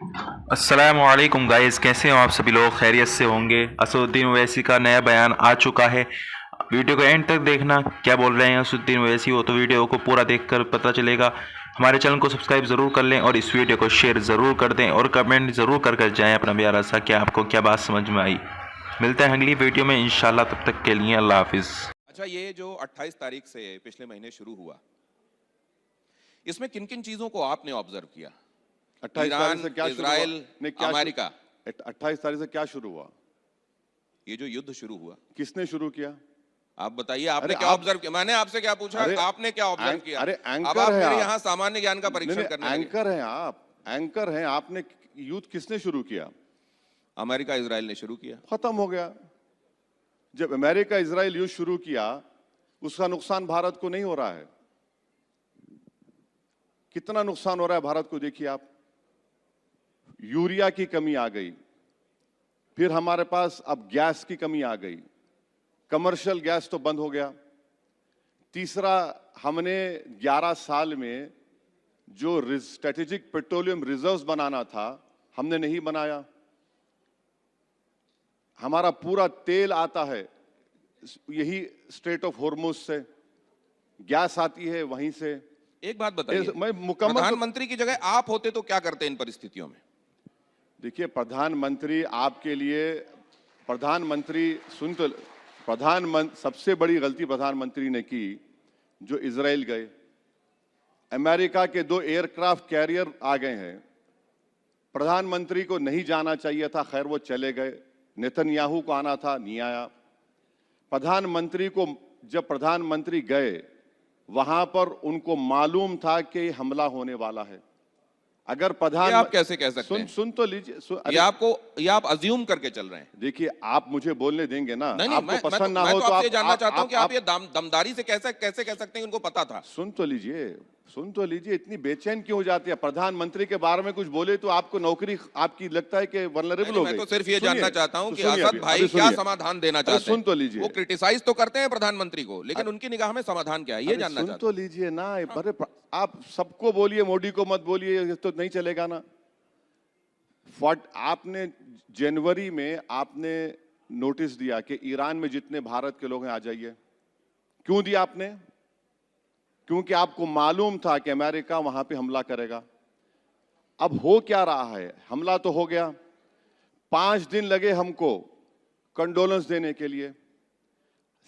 अस्सलामुअलैकुम गाइस, कैसे हो आप सभी लोग? खैरियत से होंगे। असदुद्दीन ओवैसी का नया बयान आ चुका है। वीडियो को एंड तक देखना, क्या बोल रहे हैं असदुद्दीन ओवैसी वो तो वीडियो को पूरा देखकर पता चलेगा। हमारे चैनल को सब्सक्राइब ज़रूर कर लें और इस वीडियो को शेयर ज़रूर कर दें और कमेंट ज़रूर कर जाएँ अपना प्यारा सा कि आपको क्या बात समझ में आई। मिलते हैं अगली वीडियो में इंशाल्लाह, तब तक के लिए अल्लाह हाफिज़। अच्छा, ये जो 28 तारीख से पिछले महीने शुरू हुआ, इसमें किन किन चीजों को आपने ऑब्जर्व किया? 28 तारीख ईरान, से क्या शुरू हुआ? इजराइल, नहीं, क्या अमेरिका, 28 तारीख से क्या शुरू हुआ? ये जो युद्ध शुरू हुआ, किसने शुरू किया? आप बताइए, आपने अरे क्या आप ऑब्जर्व किया? मैंने आपसे क्या पूछा, अरे आपने क्या ऑब्जर्व किया? अरे अब एंकर आप है मेरे आप। यहाँ सामान्य ज्ञान का नहीं परीक्षण नहीं, करने लगे। एंकर हैं आप, एंकर हैं। आपने युद्ध किसने शुरू किया? अमेरिका इजराइल ने शुरू किया। खत्म हो गया। जब अमेरिका इजराइल युद्ध शुरू किया, उसका नुकसान भारत को नहीं हो रहा है? कितना नुकसान हो रहा है भारत को देखिए आप। यूरिया की कमी आ गई, फिर हमारे पास अब गैस की कमी आ गई, कमर्शियल गैस तो बंद हो गया। तीसरा, हमने 11 साल में जो स्ट्रेटेजिक पेट्रोलियम रिजर्व्स बनाना था, हमने नहीं बनाया। हमारा पूरा तेल आता है यही स्ट्रेट ऑफ हॉर्मुज से, गैस आती है वहीं से। एक बात बताइए, मैं मुकम्मल प्रधानमंत्री की जगह आप होते तो क्या करते इन परिस्थितियों में? देखिए, प्रधानमंत्री आपके लिए, प्रधानमंत्री सुन तो, सबसे बड़ी गलती प्रधानमंत्री ने की जो इजराइल गए। अमेरिका के 2 एयरक्राफ्ट कैरियर आ गए हैं। प्रधानमंत्री को नहीं जाना चाहिए था, खैर वो चले गए। नेतन्याहू को आना था, नहीं आया। प्रधानमंत्री को, जब प्रधानमंत्री गए वहां पर उनको मालूम था कि हमला होने वाला है। अगर ये आप कैसे कह सकते हैं? सुन तो लीजिए। ये आप अज्यूम करके चल रहे हैं। देखिए, आप मुझे बोलने देंगे ना? नहीं, आपको पसंद ना मैं हो तो तो आपसे आप जानना चाहता हूं कि आप ये दमदारी से कैसे कह सकते हैं उनको पता था? सुन तो लीजिए, सुन तो लीजिए। इतनी बेचैन क्यों हो जाती है? प्रधानमंत्री के बारे में कुछ बोले तो आपको नौकरी, आपकी लगता है कि वल्नरेबल हो गई। मैं तो सिर्फ ये जानना चाहता हूं कि सुनिए असद भाई क्या समाधान देना चाहते हैं। सुन तो लीजिए। वो क्रिटिसाइज तो करते हैं प्रधानमंत्री को, लेकिन उनकी निगाह में समाधान क्या है ये जानना सुन चाहता तो लीजिए ना। अरे आप सबको बोलिए, मोदी को मत बोलिए, ये तो नहीं चलेगा ना। आपने जनवरी में आपने नोटिस दिया कि ईरान में जितने भारत के लोग हैं आ जाइए। क्यों दिया आपने? क्योंकि आपको मालूम था कि अमेरिका वहां पे हमला करेगा। अब हो क्या रहा है? हमला तो हो गया। 5 दिन लगे हमको कंडोलेंस देने के लिए।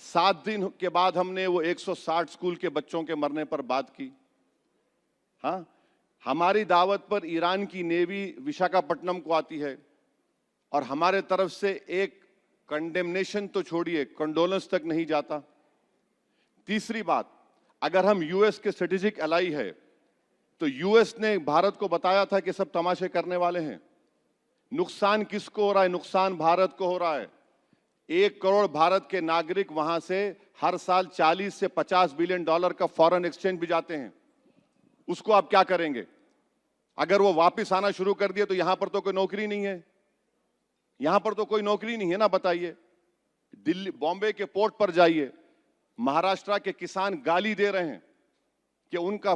7 दिन के बाद हमने वो 160 स्कूल के बच्चों के मरने पर बात की। हाँ, हमारी दावत पर ईरान की नेवी विशाखापट्टनम को आती है और हमारे तरफ से एक कंडेमनेशन तो छोड़िए, कंडोलेंस तक नहीं जाता। तीसरी बात, अगर हम यूएस के स्ट्रेटेजिक एलाई है तो यूएस ने भारत को बताया था कि सब तमाशे करने वाले हैं। नुकसान किसको हो रहा है? नुकसान भारत को हो रहा है। 1 करोड़ भारत के नागरिक वहां से हर साल 40 से 50 बिलियन डॉलर का फॉरेन एक्सचेंज भी जाते हैं। उसको आप क्या करेंगे? अगर वो वापस आना शुरू कर दिए तो यहां पर तो कोई नौकरी नहीं है। यहां पर तो कोई नौकरी नहीं है ना, बताइए। दिल्ली, बॉम्बे के पोर्ट पर जाइए, महाराष्ट्र के किसान गाली दे रहे हैं कि उनका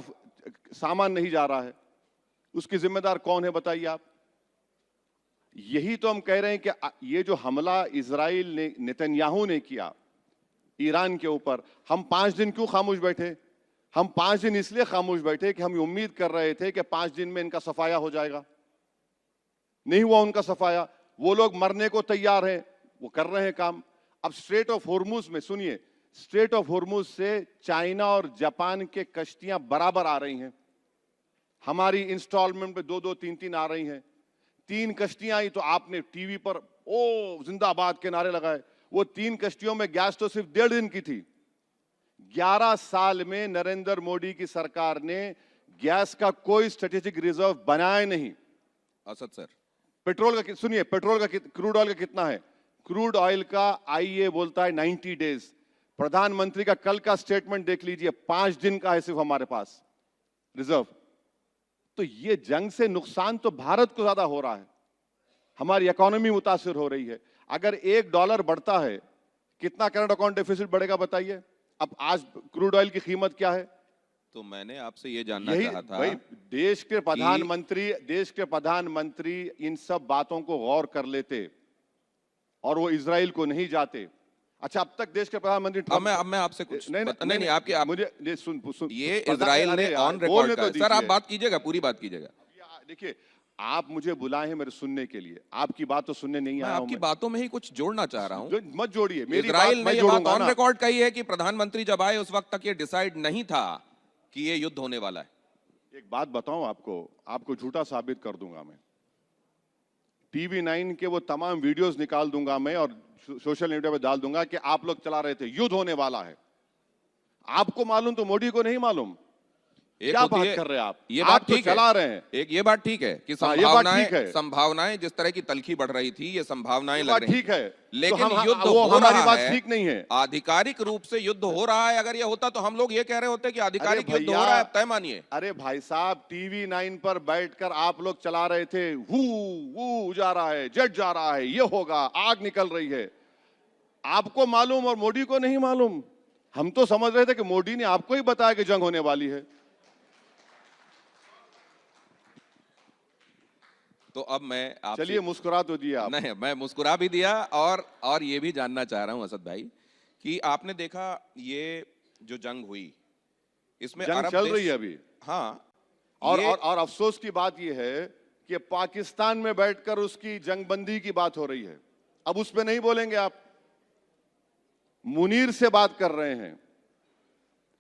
सामान नहीं जा रहा है। उसकी जिम्मेदार कौन है बताइए आप? यही तो हम कह रहे हैं कि ये जो हमला इजराइल ने, नेतन्याहू ने किया ईरान के ऊपर, हम 5 दिन क्यों खामोश बैठे? हम 5 दिन इसलिए खामोश बैठे कि हम उम्मीद कर रहे थे कि 5 दिन में इनका सफाया हो जाएगा। नहीं हुआ उनका सफाया। वो लोग मरने को तैयार हैं, वो कर रहे हैं काम। अब स्ट्रेट ऑफ हॉर्मुज में सुनिए, स्ट्रेट ऑफ हॉर्मुज से चाइना और जापान के कश्तियां बराबर आ रही हैं। हमारी इंस्टॉलमेंट पे 2-2, 3-3 आ रही हैं। 3 कश्तियां आई तो आपने टीवी पर ओ जिंदाबाद के नारे लगाए। वो 3 कश्तियों में गैस तो सिर्फ 1.5 दिन की थी। 11 साल में नरेंद्र मोदी की सरकार ने गैस का कोई स्ट्रेटेजिक रिजर्व बनाया नहीं। असद सर, पेट्रोल का सुनिए, पेट्रोल का क्रूड ऑयल का कितना है? क्रूड ऑयल का आईईए बोलता है 90 डेज। प्रधानमंत्री का कल का स्टेटमेंट देख लीजिए, 5 दिन का है सिर्फ हमारे पास रिजर्व। तो ये जंग से नुकसान तो भारत को ज्यादा हो रहा है, हमारी इकोनॉमी मुतासिर हो रही है। अगर $1 बढ़ता है, कितना करंट अकाउंट डेफिसिट बढ़ेगा बताइए? अब आज क्रूड ऑयल की कीमत क्या है? तो मैंने आपसे ये जानना यही चाहा था भाई, देश के प्रधानमंत्री इन सब बातों को गौर कर लेते और वो इजराइल को नहीं जाते। अच्छा, अब तक देश के प्रधानमंत्री अब मैं आपसे कुछ नहीं आपकी मुझे सुन ये इजराइल ने ऑन रिकॉर्ड का सर, आप बात कीजिएगा, पूरी बात कीजिएगा। देखिए, आप मुझे बुलाए हैं मेरे सुनने के लिए, आपकी बात तो सुनने नहीं आया हूं। आपकी बातों में ही कुछ जोड़ना चाह रहा हूं। मत जोड़िए मेरी इजराइल बात, ने ये बात ऑन रिकॉर्ड कही है कि प्रधानमंत्री जब आए उस वक्त तक ये डिसाइड नहीं था कि ये युद्ध होने वाला है। एक बात बताऊं आपको झूठा साबित कर दूंगा मैं। टीवी 9 के वो तमाम वीडियोस निकाल दूंगा मैं और सोशल मीडिया पे डाल दूंगा कि आप लोग चला रहे थे, युद्ध होने वाला है। आपको मालूम तो मोदी को नहीं मालूम। क्या बात कर रहे हैं आप? ये आप बात तो ठीक चला रहे हैं। एक ये बात ठीक है कि संभावनाएं जिस तरह की तलखी बढ़ रही थी, ये संभावनाएं लग रही ठीक है, लेकिन तो युद्ध वो हो हमारी रहा बात है, ठीक नहीं है। आधिकारिक रूप से युद्ध हो रहा है। अगर ये होता तो हम लोग ये कह रहे होते कि आधिकारिक युद्ध हो रहा है, तय मानिए। अरे भाई साहब, टीवी 9 पर बैठकर आप लोग चला रहे थे, हू जा रहा है, जेट जा रहा है, ये होगा, आग निकल रही है। आपको मालूम और मोदी को नहीं मालूम। हम तो समझ रहे थे कि मोदी ने आपको ही बताया कि जंग होने वाली है। तो अब मैं आपसे, चलिए मुस्कुरा तो दिया आप। नहीं, मैं मुस्कुरा भी दिया और ये भी जानना चाह रहा हूं असद भाई कि आपने देखा ये जो जंग हुई, इसमें जंग अरब चल रही है अभी। हाँ, और अफसोस की बात यह है कि पाकिस्तान में बैठकर उसकी जंगबंदी की बात हो रही है। अब उस पे नहीं बोलेंगे आप। मुनीर से बात कर रहे हैं,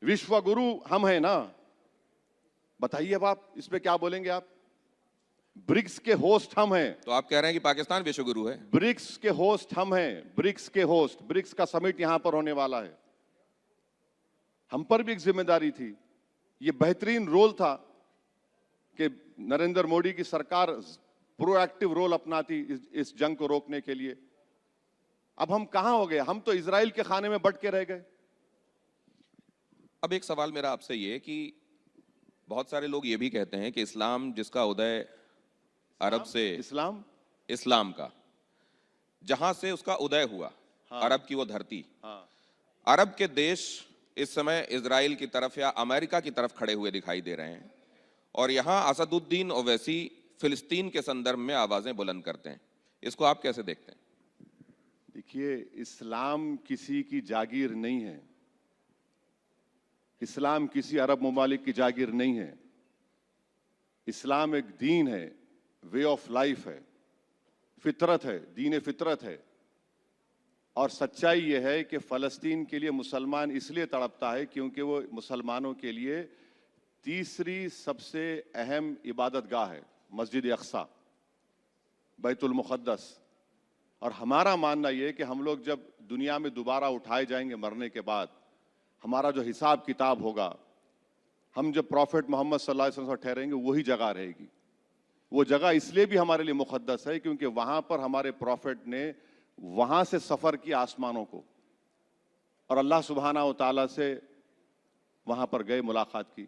विश्व गुरु हम हैं ना। बताइए अब आप इस पे क्या बोलेंगे आप? ब्रिक्स के होस्ट हम हैं। तो आप कह रहे हैं कि पाकिस्तान विश्वगुरु है? ब्रिक्स के होस्ट हम हैं, ब्रिक्स के होस्ट। ब्रिक्स का समिट यहां पर होने वाला है। हम पर भी एक जिम्मेदारी थी। ये बेहतरीन रोल था कि नरेंद्र मोदी की सरकार प्रोएक्टिव रोल अपनाती इस जंग को रोकने के लिए। अब हम कहां हो गए? हम तो इजराइल के खाने में बट के रह गए। अब एक सवाल मेरा आपसे ये कि बहुत सारे लोग ये भी कहते हैं कि इस्लाम जिसका उदय अरब से, इस्लाम का जहां से उसका उदय हुआ, हाँ, अरब की वो धरती, हाँ, अरब के देश इस समय इजराइल की तरफ या अमेरिका की तरफ खड़े हुए दिखाई दे रहे हैं और यहां असदुद्दीन ओवैसी फिलिस्तीन के संदर्भ में आवाजें बुलंद करते हैं। इसको आप कैसे देखते हैं? देखिए, इस्लाम किसी की जागीर नहीं है। इस्लाम किसी अरब ममालिक की जागीर नहीं है। इस्लाम एक दीन है, वे ऑफ लाइफ है, फितरत है, दीन फितरत है। और सच्चाई यह है कि फ़लस्तीन के लिए मुसलमान इसलिए तड़पता है क्योंकि वो मुसलमानों के लिए तीसरी सबसे अहम इबादत गाह है, मस्जिद अक्सा, बैतुल मुक़द्दस। और हमारा मानना यह है कि हम लोग जब दुनिया में दोबारा उठाए जाएंगे मरने के बाद, हमारा जो हिसाब किताब होगा, हम जब प्रॉफिट मोहम्मद सल्लल्लाहु अलैहि वसल्लम ठहरेंगे, वही जगह रहेगी। वो जगह इसलिए भी हमारे लिए मुक़द्दस है क्योंकि वहां पर हमारे प्रॉफिट ने वहां से सफर किया आसमानों को और अल्लाह सुब्हानहू व तआला से वहां पर गए, मुलाकात की।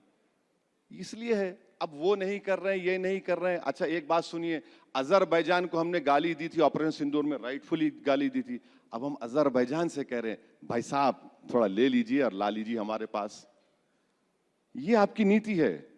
इसलिए है। अब वो नहीं कर रहे हैं, ये नहीं कर रहे हैं। अच्छा, एक बात सुनिए, अजरबैजान को हमने गाली दी थी ऑपरेशन सिंदूर में, राइटफुली गाली दी थी। अब हम अजरबैजान से कह रहे हैं, भाई साहब थोड़ा ले लीजिए और ला लीजिए हमारे पास। ये आपकी नीति है।